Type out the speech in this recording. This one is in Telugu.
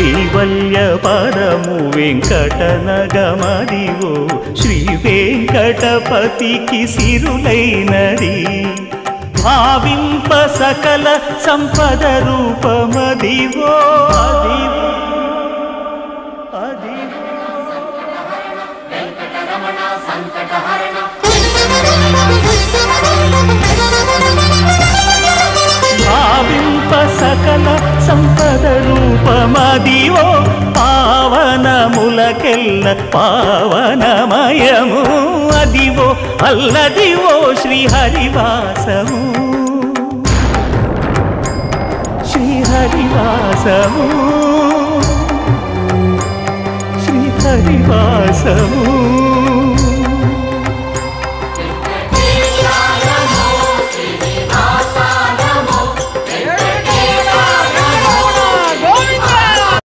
కైవల్య పదము వెంకటనగమదివో శ్రీ వెంకటపతికి సిరులైనది భావింప సకల సంపద రూపమదివో అదివో భావింప సకల సంపద రూపమదివో పావనములకెల్ల పావనమయము అదివో అల్లదివో శ్రీహరివాసము శ్రీహరివాసము శ్రీహరివాసము